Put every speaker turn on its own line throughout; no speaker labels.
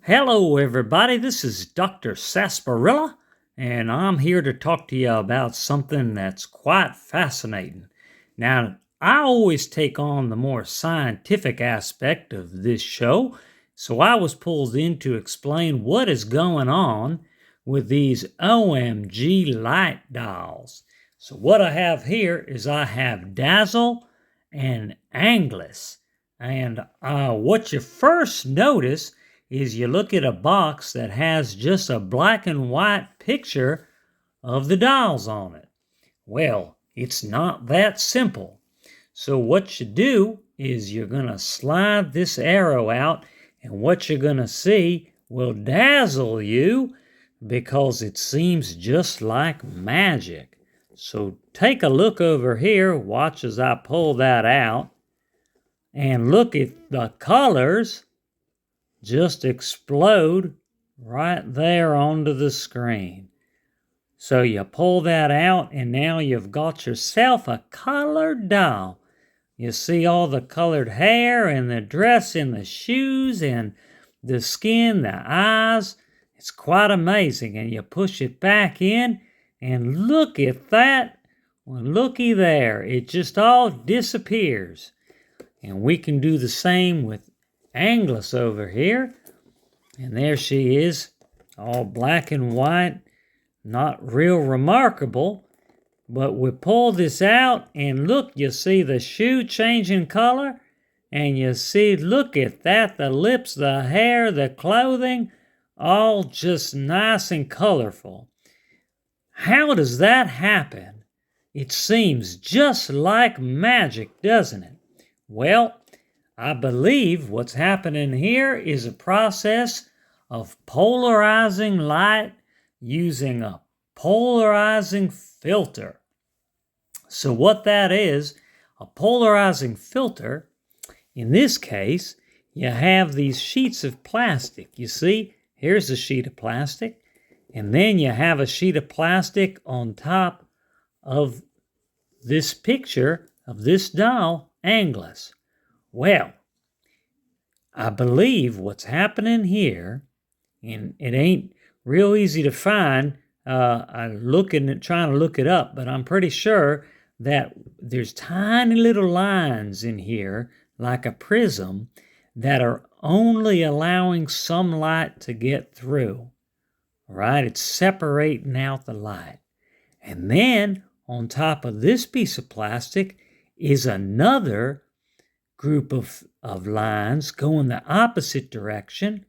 Hello, everybody. This is Dr. Sasparilla, and I'm here to talk to you about something that's quite fascinating. Now, I always take on the more scientific aspect of this show, so I was pulled in to explain what is going on with these OMG light dolls. So, what I have here is I have Dazzle and Anglus. And what you first notice is you look at a box that has just a black and white picture of the dolls on it. Well, it's not that simple. So what you do is you're going to slide this arrow out, and what you're going to see will dazzle you because it seems just like magic. So take a look over here, watch as I pull that out, and look at the colors just explode right there onto the screen. So you pull that out, and now you've got yourself a colored doll. You see all the colored hair and the dress and the shoes and the skin, the eyes. It's quite amazing. And you push it back in, and look at that. Well, looky there. It just all disappears. And we can do the same with Anglus over here. And there she is, all black and white, not real remarkable. But we pull this out, and look, you see the shoe changing color. And you see, look at that, the lips, the hair, the clothing, all just nice and colorful. How does that happen? It seems just like magic, doesn't it? Well, I believe what's happening here is a process of polarizing light using a polarizing filter. So what that is, a polarizing filter, in this case, you have these sheets of plastic. You see, here's a sheet of plastic, and then you have a sheet of plastic on top of this picture of this doll, Anglus. Well, I believe what's happening here, and it ain't real easy to find, I'm trying to look it up, but I'm pretty sure that there's tiny little lines in here, like a prism, that are only allowing some light to get through. Right? It's separating out the light. And then on top of this piece of plastic is another group of lines going the opposite direction,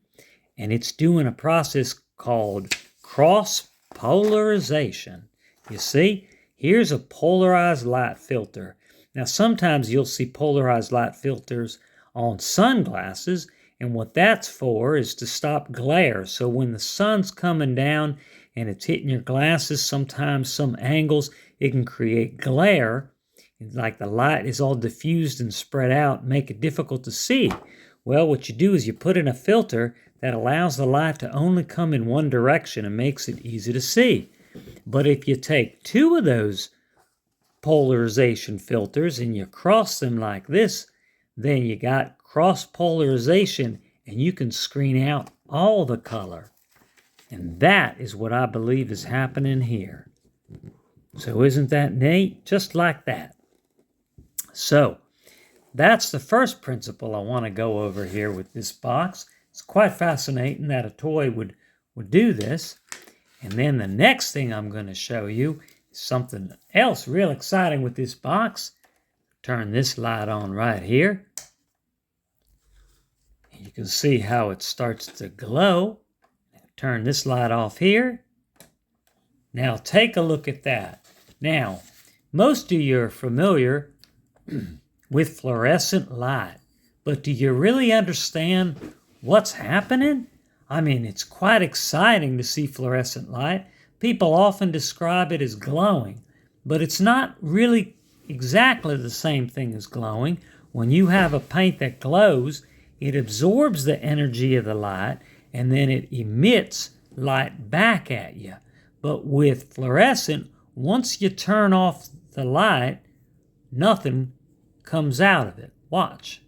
and it's doing a process called cross polarization. You see, here's a polarized light filter. Now, sometimes you'll see polarized light filters on sunglasses, and what that's for is to stop glare. So when the sun's coming down and it's hitting your glasses, sometimes some angles, it can create glare. Like the light is all diffused and spread out, make it difficult to see. Well, what you do is you put in a filter that allows the light to only come in one direction and makes it easy to see. But if you take two of those polarization filters and you cross them like this, then you got cross polarization, and you can screen out all the color. And that is what I believe is happening here. So isn't that neat? Just like that. So that's the first principle I want to go over here with this box. It's quite fascinating that a toy would do this. And then the next thing I'm going to show you is something else real exciting with this box. Turn this light on right here. You can see how it starts to glow. Turn this light off here. Now take a look at that. Now, most of you are familiar with fluorescent light, but do you really understand what's happening? I mean, it's quite exciting to see fluorescent light. People often describe it as glowing, but it's not really exactly the same thing as glowing. When you have a paint that glows, it absorbs the energy of the light, and then it emits light back at you. But with fluorescent, once you turn off the light, nothing comes out of it. Watch.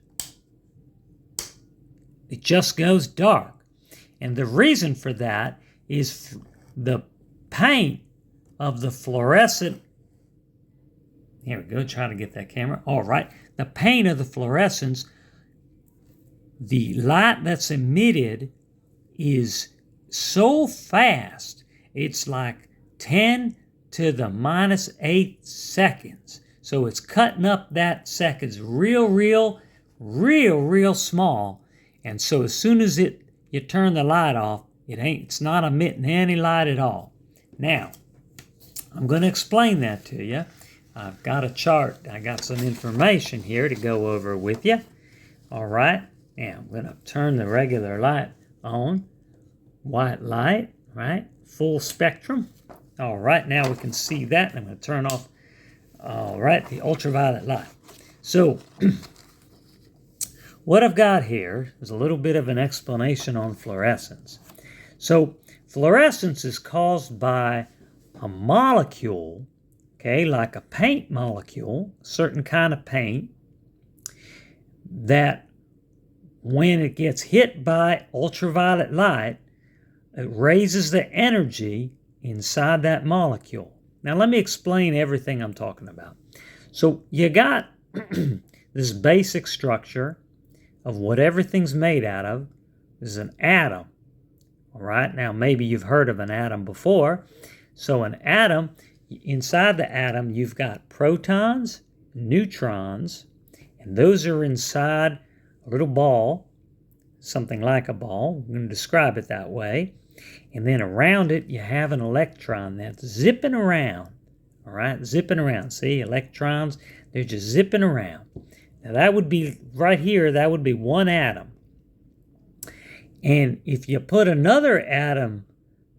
It just goes dark. And the reason for that is the paint of the fluorescent. Here we go, try to get that camera. All right. The paint of the fluorescence, the light that's emitted is so fast, it's like 10 to the minus 8 seconds. So it's cutting up that seconds real small. And so as soon as you turn the light off, it's not emitting any light at all. Now, I'm going to explain that to you. I've got a chart. I got some information here to go over with you. All right. Now, I'm going to turn the regular light on. White light, right? Full spectrum. All right. Now we can see that. I'm going to turn off, all right, the ultraviolet light. So, what I've got here is a little bit of an explanation on fluorescence. So, fluorescence is caused by a molecule, okay, like a paint molecule, a certain kind of paint, that when it gets hit by ultraviolet light, it raises the energy inside that molecule. Now, let me explain everything I'm talking about. So, you got this basic structure of what everything's made out of is an atom. All right, now maybe you've heard of an atom before. So an atom, inside the atom, you've got protons, neutrons, and those are inside a little ball, something like a ball. I'm going to describe it that way. And then around it, you have an electron that's zipping around. All right, zipping around. See, electrons, they're just zipping around. Now that would be, right here, that would be one atom. And if you put another atom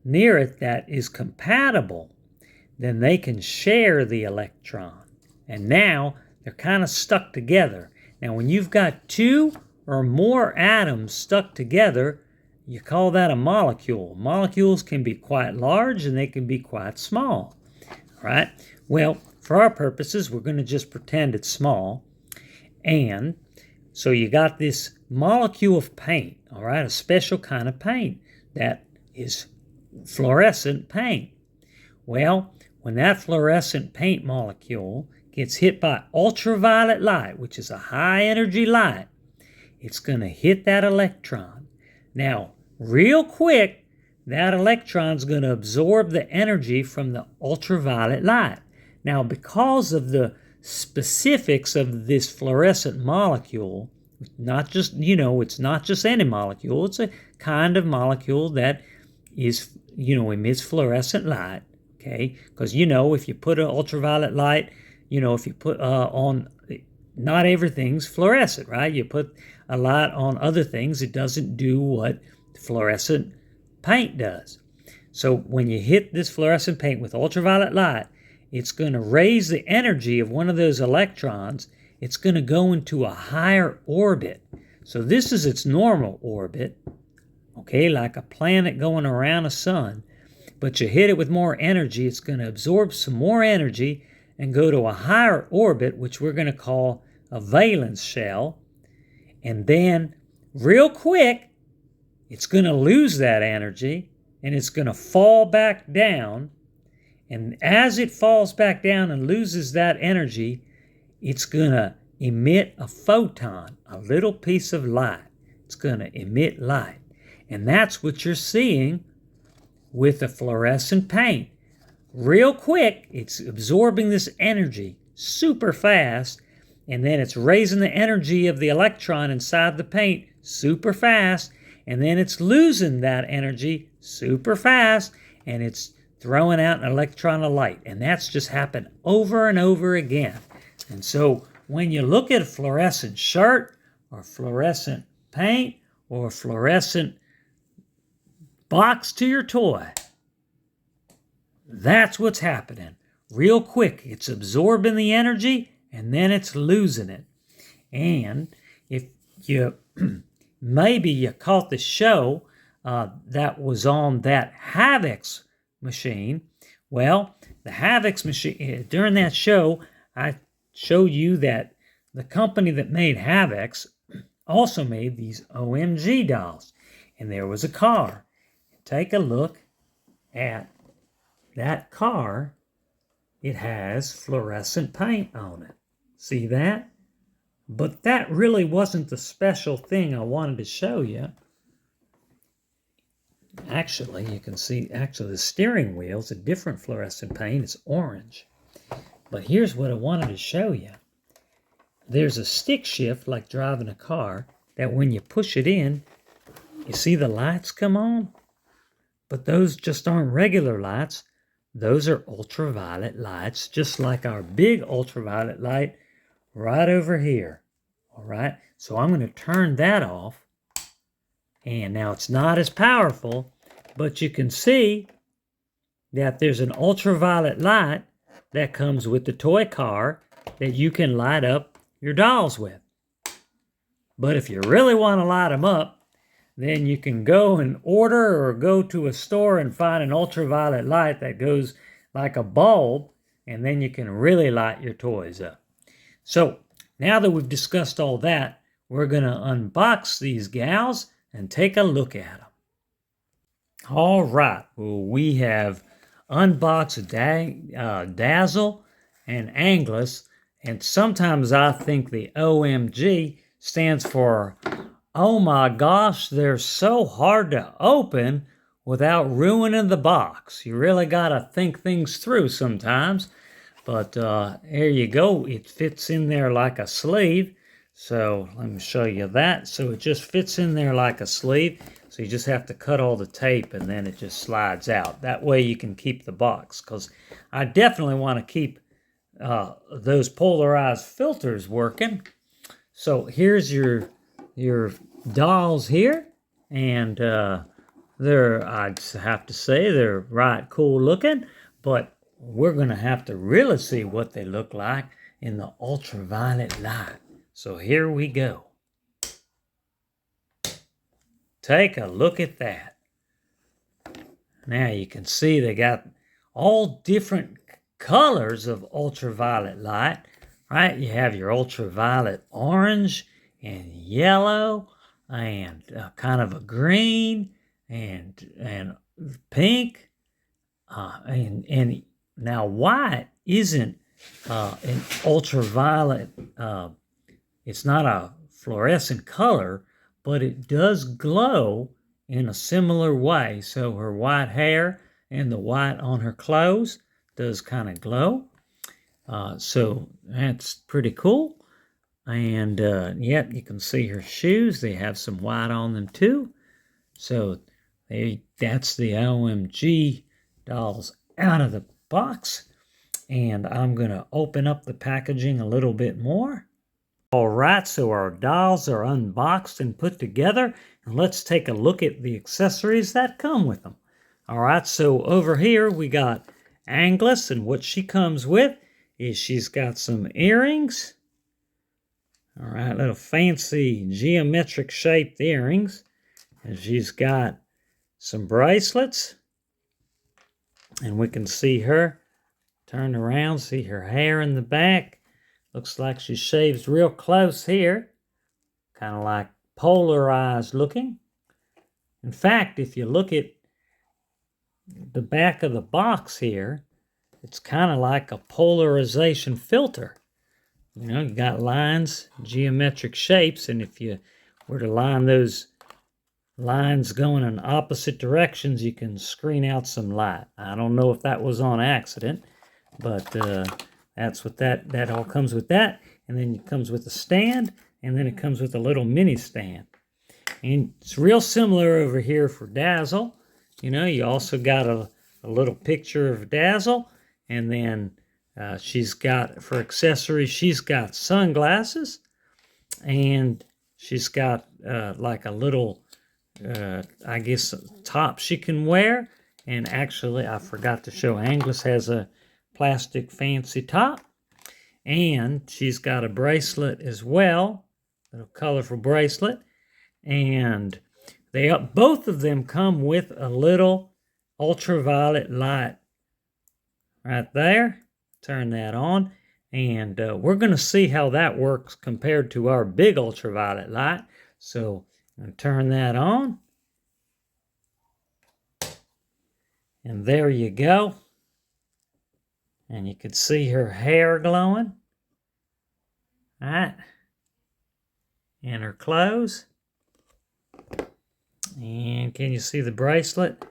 near it that is compatible, then they can share the electron. And now they're kind of stuck together. Now when you've got two or more atoms stuck together, you call that a molecule. Molecules can be quite large and they can be quite small. All right? Well, for our purposes, we're going to just pretend it's small. And so you got this molecule of paint, all right, a special kind of paint that is fluorescent paint. Well, when that fluorescent paint molecule gets hit by ultraviolet light, which is a high energy light, it's going to hit that electron. Now, real quick, that electron's going to absorb the energy from the ultraviolet light. Now, because of the specifics of this fluorescent molecule, not just, it's not just any molecule, it's a kind of molecule that is, emits fluorescent light, okay? Because, if you put an ultraviolet light, if you put on, not everything's fluorescent, right? You put a light on other things, it doesn't do what fluorescent paint does. So when you hit this fluorescent paint with ultraviolet light, it's going to raise the energy of one of those electrons. It's going to go into a higher orbit. So this is its normal orbit, okay, like a planet going around a sun. But you hit it with more energy, it's going to absorb some more energy and go to a higher orbit, which we're going to call a valence shell. And then, real quick, it's going to lose that energy and it's going to fall back down. And as it falls back down and loses that energy, it's going to emit a photon, a little piece of light. It's going to emit light. And that's what you're seeing with the fluorescent paint. Real quick, it's absorbing this energy super fast, and then it's raising the energy of the electron inside the paint super fast, and then it's losing that energy super fast, and it's throwing out an electron of light. And that's just happened over and over again. And so when you look at a fluorescent shirt or fluorescent paint or fluorescent box to your toy, that's what's happening. Real quick, it's absorbing the energy and then it's losing it. And if you maybe you caught the show that was on that Havix machine. Well, the Havix machine, during that show, I showed you that the company that made Havix also made these OMG dolls. and there was a car. Take a look at that car. It has fluorescent paint on it. See that? But that really wasn't the special thing I wanted to show you. Actually, you can see, the steering wheel's a different fluorescent paint. It's orange. But here's what I wanted to show you. There's a stick shift, like driving a car, that when you push it in, you see the lights come on? But those just aren't regular lights. Those are ultraviolet lights, just like our big ultraviolet light right over here. All right, so I'm going to turn that off. And now it's not as powerful, but you can see that there's an ultraviolet light that comes with the toy car that you can light up your dolls with. But if you really want to light them up, then you can go and order or go to a store and find an ultraviolet light that goes like a bulb, and then you can really light your toys up. So now that we've discussed all that, we're going to unbox these gals and take a look at them. All right, well, we have unboxed Dazzle and Anglus, and sometimes I think the OMG stands for, oh my gosh, they're so hard to open without ruining the box. You really got to think things through sometimes. But here you go. It fits in there like a sleeve. So let me show you that. So it just fits in there like a sleeve. So you just have to cut all the tape and then it just slides out. That way you can keep the box. Because I definitely want to keep those polarized filters working. So here's your dolls here, and I'd have to say they're right cool looking, but we're going to have to really see what they look like in the ultraviolet light. So here we go. Take a look at that. Now you can see they got all different colors of ultraviolet light, right? You have your ultraviolet orange and yellow and kind of a green and pink, and now white isn't an ultraviolet. It's not a fluorescent color, but it does glow in a similar way. So her white hair and the white on her clothes does kind of glow. So that's pretty cool. And yep, you can see her shoes. They have some white on them too. So that's the OMG dolls out of the box. And I'm going to open up the packaging a little bit more. All right, so our dolls are unboxed and put together. And let's take a look at the accessories that come with them. All right, so over here we got Anglus, and what she comes with is she's got some earrings. All right, little fancy geometric shaped earrings. And she's got some bracelets. And we can see her turn around, see her hair in the back. Looks like she shaves real close here. Kind of like polarized looking. In fact, if you look at the back of the box here, it's kind of like a polarization filter. You know, you got lines, geometric shapes, and if you were to line those lines going in opposite directions, you can screen out some light. I don't know if that was on accident, but that's what that all comes with that. And then it comes with a stand, and then it comes with a little mini stand. And it's real similar over here for Dazzle. You know, you also got a little picture of Dazzle, and then she's got, for accessories, she's got sunglasses, and she's got like a little, I guess, top she can wear. And actually, I forgot to show, Anglus has a plastic fancy top, and she's got a bracelet as well, a little colorful bracelet, and they both of them come with a little ultraviolet light right there. Turn that on, and we're going to see how that works compared to our big ultraviolet light. So I'm going to turn that on, And there you go. And you can see her hair glowing. All right. And her clothes. And can you see the bracelet?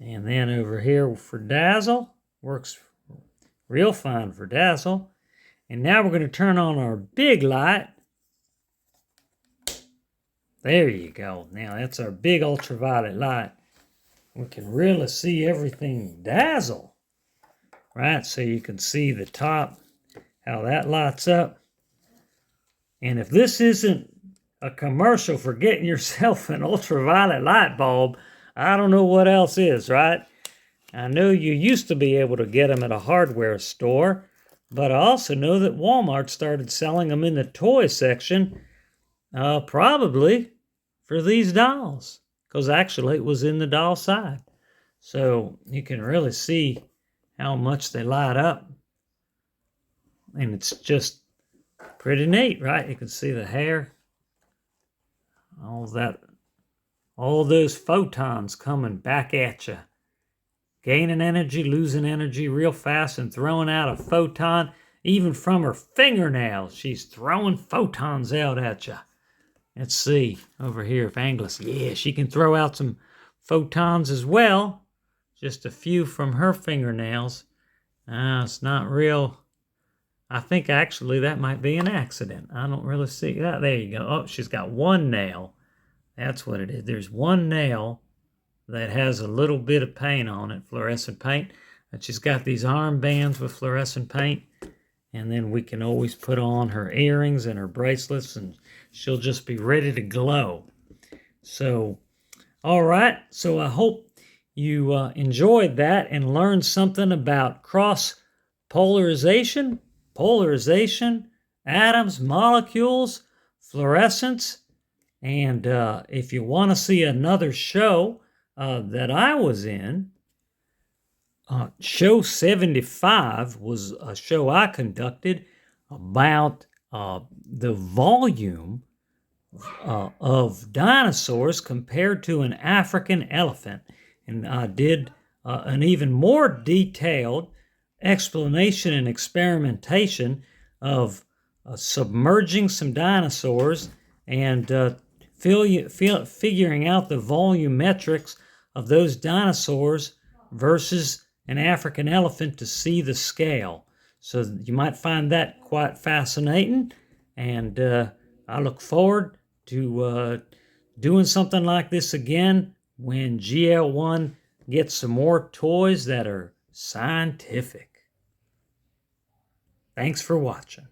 And then over here for Dazzle. Works real fine for Dazzle. And now we're going to turn on our big light. There you go. Now that's our big ultraviolet light. We can really see everything Dazzle. Right? So you can see the top, how that lights up. And if this isn't a commercial for getting yourself an ultraviolet light bulb, I don't know what else is, right? I know you used to be able to get them at a hardware store, but I also know that Walmart started selling them in the toy section, probably for these dolls, because actually it was in the doll side. So you can really see how much they light up. And it's just pretty neat, right? You can see the hair, all that, all those photons coming back at you. Gaining energy, losing energy real fast, and throwing out a photon. Even from her fingernails, she's throwing photons out at you. Let's see over here if Angelus, yeah, she can throw out some photons as well. Just a few from her fingernails. It's not real. I think actually that might be an accident. I don't really see that. There you go. Oh, she's got one nail. That's what it is. There's one nail that has a little bit of paint on it, fluorescent paint. And she's got these armbands with fluorescent paint. And then we can always put on her earrings and her bracelets, and she'll just be ready to glow. So, all right. So I hope you enjoyed that and learned something about cross polarization, atoms, molecules, fluorescence. And if you want to see another show that I was in, show 75 was a show I conducted about the volume of dinosaurs compared to an African elephant. And I did an even more detailed explanation and experimentation of submerging some dinosaurs and figuring out the volumetrics of those dinosaurs versus an African elephant to see the scale. So you might find that quite fascinating, and I look forward to doing something like this again when GL1 gets some more toys that are scientific. Thanks for watching.